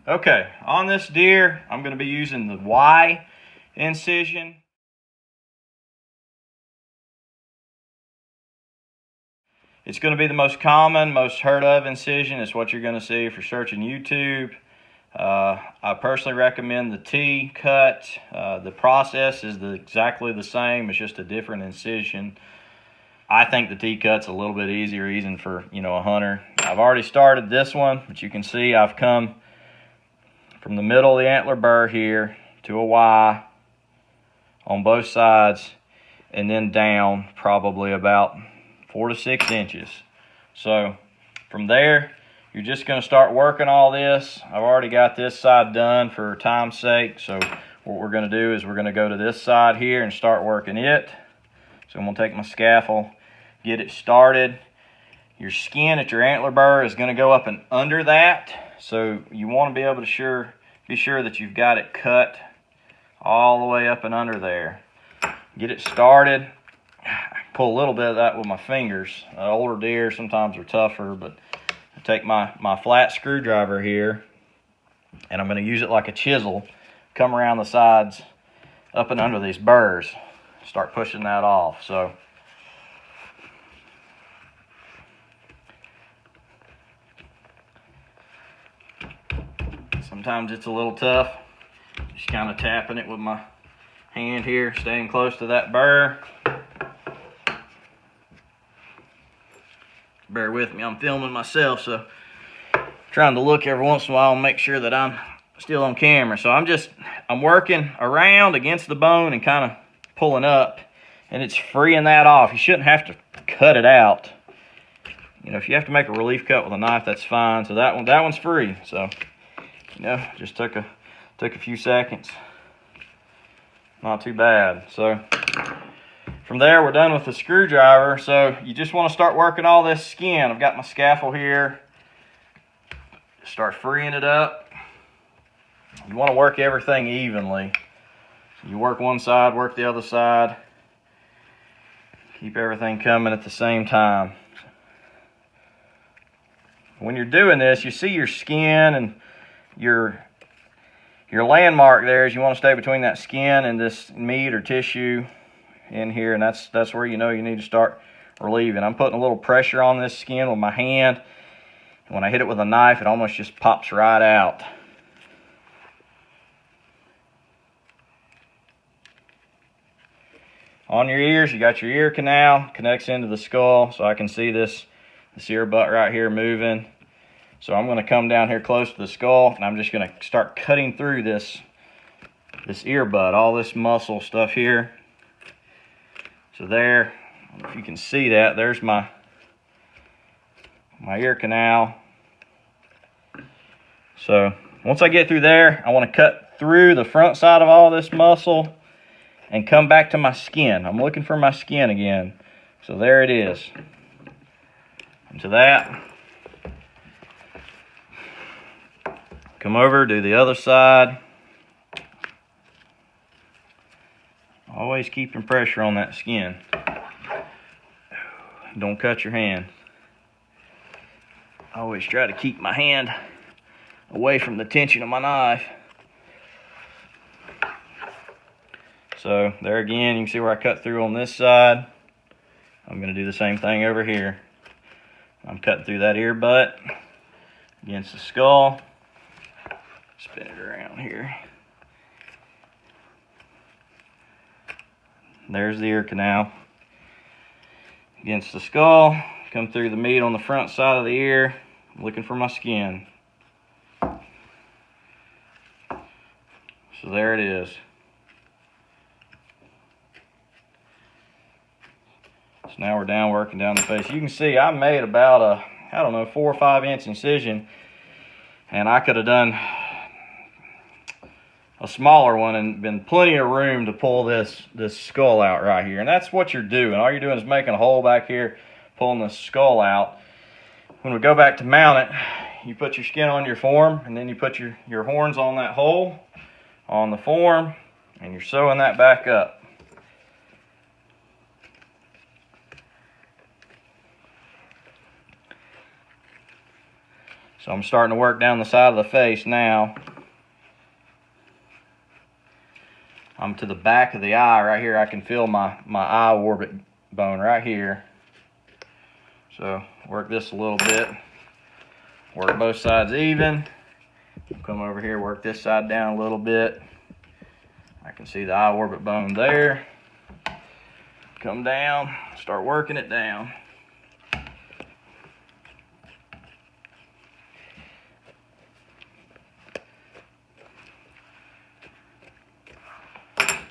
Okay, on this deer, I'm going to be using the Y incision. It's going to be the most common, most heard of incision. It's what you're going to see if you're searching YouTube. I personally recommend the T cut. The process is exactly the same. It's just a different incision. I think the T cut's a little bit easier even for, a hunter. I've already started this one, but you can see I've come from the middle of the antler burr here to a Y on both sides, and then down probably about 4 to 6 inches. So from there, you're just going to start working all this. I've already got this side done for time's sake. So what we're going to do is we're going to go to this side here and start working it. So I'm going to take my scaffold, get it started. Your skin at your antler burr is going to go up and under that. So you want to be able to be sure that you've got it cut all the way up and under there. Get it started. Pull a little bit of that with my fingers. Older deer sometimes are tougher, but I take my flat screwdriver here, and I'm going to use it like a chisel, come around the sides up and under these burrs, start pushing that off. So sometimes it's a little tough, just kind of tapping it with my hand here, staying close to that burr. Bear with me, I'm filming myself, so trying to look every once in a while and make sure that I'm still on camera. So I'm working around against the bone and kind of pulling up, and it's freeing that off. You shouldn't have to cut it out. If you have to make a relief cut with a knife, that's fine. So that one's free. So just took a few seconds. Not too bad. So from there, we're done with the screwdriver. So you just want to start working all this skin. I've got my scaffold here. Start freeing it up. You want to work everything evenly. So you work one side, work the other side. Keep everything coming at the same time. When you're doing this, you see your skin and your landmark there is you want to stay between that skin and this meat or tissue in here, and that's where you need to start relieving. I'm putting a little pressure on this skin with my hand. When I hit it with a knife, it almost just pops right out. On your ears, you got your ear canal, connects into the skull, so I can see this ear butt right here moving. So I'm going to come down here close to the skull, and I'm just going to start cutting through this ear butt, all this muscle stuff here. So there, I don't know if you can see that, there's my ear canal. So once I get through there, I want to cut through the front side of all this muscle and come back to my skin. I'm looking for my skin again. So there it is. And to that, come over, do the other side. Always keeping pressure on that skin. Don't cut your hand. I always try to keep my hand away from the tension of my knife. So there again, you can see where I cut through on this side. I'm going to do the same thing over here. I'm cutting through that ear butt against the skull. Spin it around here. There's the ear canal against the skull. Come through the meat on the front side of the ear. I'm looking for my skin. So there it is. So now we're down working down the face. You can see I made about a 4 or 5 inch incision, and I could have done a smaller one and been plenty of room to pull this skull out right here. And that's what you're doing. All you're doing is making a hole back here, pulling the skull out. When we go back to mount it, you put your skin on your form, and then you put your horns on that hole on the form, and you're sewing that back up. So I'm starting to work down the side of the face now. I'm to the back of the eye right here. I can feel my eye orbit bone right here. So work this a little bit. Work both sides even. Come over here, work this side down a little bit. I can see the eye orbit bone there. Come down, start working it down.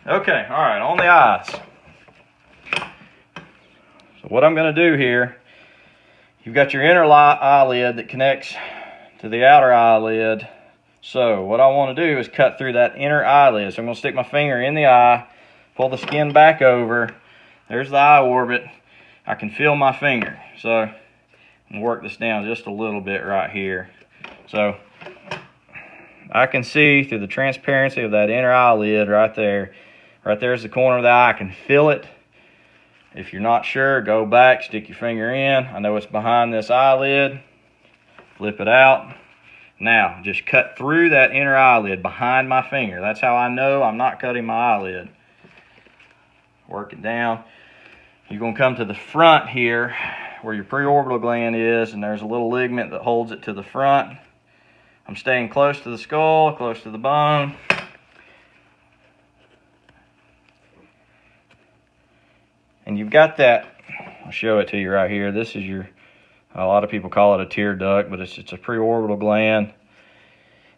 Okay, all right, on the eyes. So what I'm going to do here, you've got your inner eyelid that connects to the outer eyelid. So what I want to do is cut through that inner eyelid. So I'm going to stick my finger in the eye, pull the skin back over. There's the eye orbit. I can feel my finger. So I'm going to work this down just a little bit right here. So I can see through the transparency of that inner eyelid right there. Right there's the corner of the eye. I can feel it. If you're not sure, go back, stick your finger in. I know it's behind this eyelid. Flip it out. Now, just cut through that inner eyelid behind my finger. That's how I know I'm not cutting my eyelid. Work it down. You're going to come to the front here where your preorbital gland is, and there's a little ligament that holds it to the front. I'm staying close to the skull, close to the bone. And you've got that, I'll show it to you right here. This is your, a lot of people call it a tear duct, but it's a preorbital gland.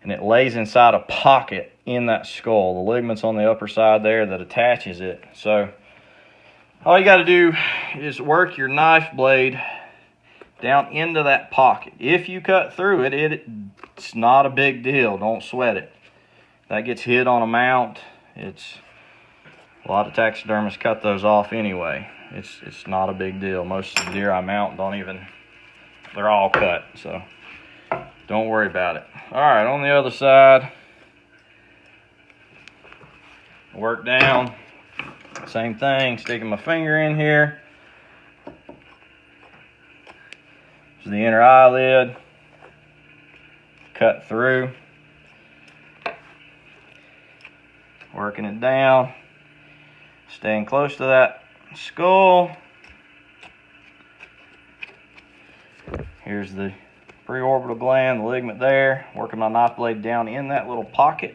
And it lays inside a pocket in that skull. The ligament's on the upper side there that attaches it. So all you got to do is work your knife blade down into that pocket. If you cut through it, it's not a big deal. Don't sweat it. That gets hit on a mount. A lot of taxidermists cut those off anyway. It's not a big deal. Most of the deer I mount don't even, they're all cut, so don't worry about it. All right, on the other side, work down. Same thing, sticking my finger in here. This is the inner eyelid. Cut through. Working it down. Staying close to that skull. Here's the preorbital gland, the ligament there. Working my knife blade down in that little pocket.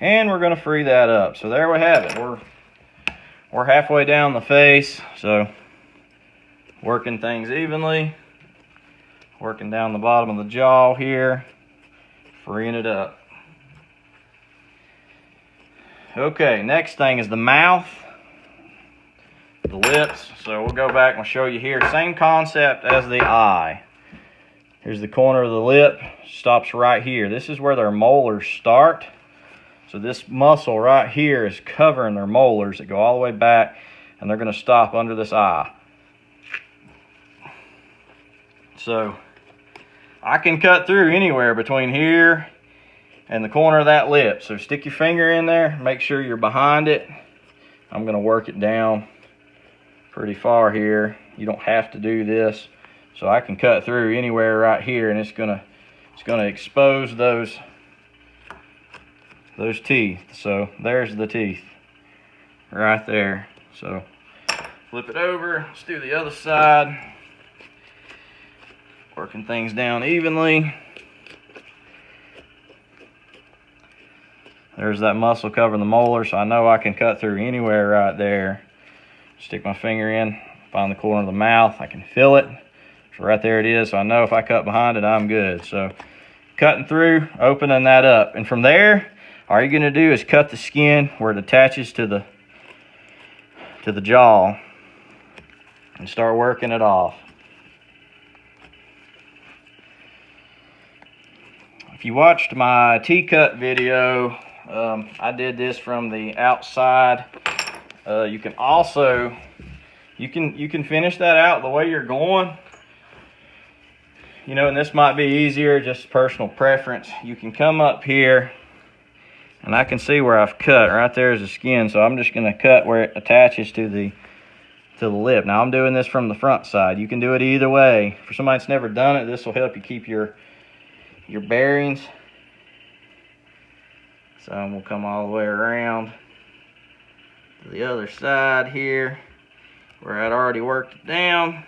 And we're going to free that up. So there we have it. We're halfway down the face. So working things evenly. Working down the bottom of the jaw here. Freeing it up. Okay, next thing is the mouth. The lips. So we'll go back and show you here. Same concept as the eye. Here's the corner of the lip. Stops right here. This is where their molars start. So this muscle right here is covering their molars that go all the way back, and they're going to stop under this eye. So I can cut through anywhere between here and the corner of that lip. So stick your finger in there, make sure you're behind it. I'm going to work it down pretty far here. You don't have to do this. So I can cut through anywhere right here, and it's going to expose those teeth. So there's the teeth right there. So flip it over. Let's do the other side. Working things down evenly. There's that muscle covering the molar, so I know I can cut through anywhere right there. Stick my finger in, find the corner of the mouth. I can feel it. So right there it is. So I know if I cut behind it, I'm good. So cutting through, opening that up. And from there, all you're going to do is cut the skin where it attaches to the jaw and start working it off. If you watched my T-cut video, I did this from the outside. You can also, you can finish that out the way you're going. You know, and this might be easier, just personal preference. You can come up here And I can see where I've cut. Right there is the skin, so I'm just going to cut where it attaches to the lip. Now I'm doing this from the front side. You can do it either way. For somebody that's never done it, this will help you keep your bearings. So we'll come all the way around to the other side here where I'd already worked it down.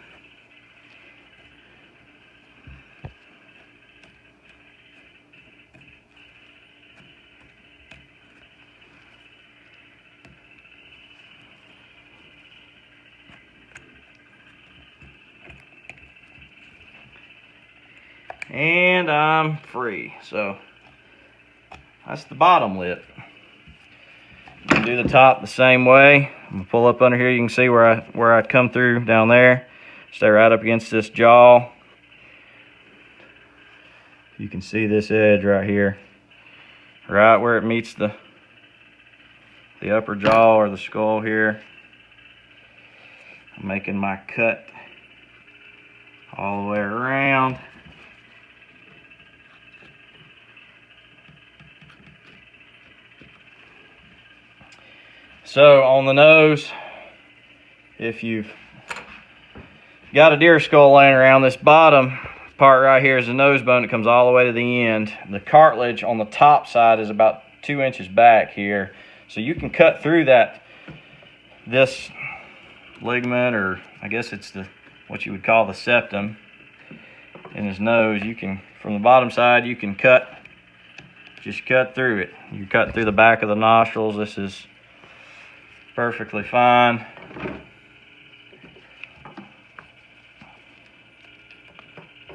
And I'm free. So that's the bottom lip. You can do the top the same way. I'm gonna pull up under here. You can see where I'd come through down there. Stay right up against this jaw. You can see this edge right here, right where it meets the upper jaw or the skull here. I'm making my cut all the way around. So on the nose, if you've got a deer skull laying around, this bottom part right here is the nose bone that comes all the way to the end. The cartilage on the top side is about 2 inches back here. So you can cut through this ligament, or I guess it's what you would call the septum in his nose. You can, from the bottom side, you can just cut through it. You cut through the back of the nostrils. This is perfectly fine.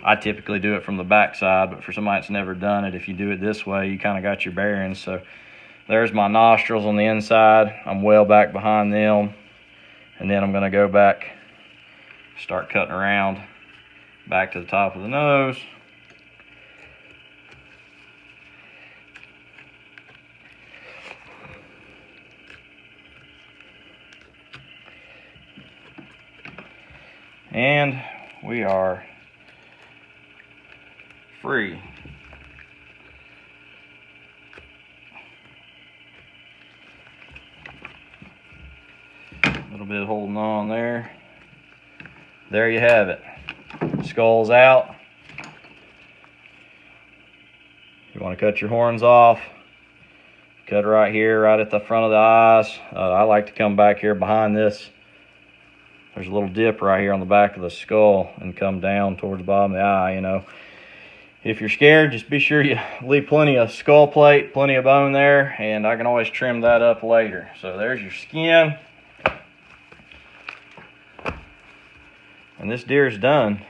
I typically do it from the back side, but for somebody that's never done it, if you do it this way, you kind of got your bearings. So there's my nostrils on the inside. I'm well back behind them. And then I'm going to go back, start cutting around back to the top of the nose. And we are free. A little bit holding on there. There you have it. Skull's out. You want to cut your horns off, cut right here, right at the front of the eyes. I like to come back here behind this. There's a little dip right here on the back of the skull and come down towards the bottom of the eye, you know. If you're scared, just be sure you leave plenty of skull plate, plenty of bone there, and I can always trim that up later. So there's your skin. And this deer is done.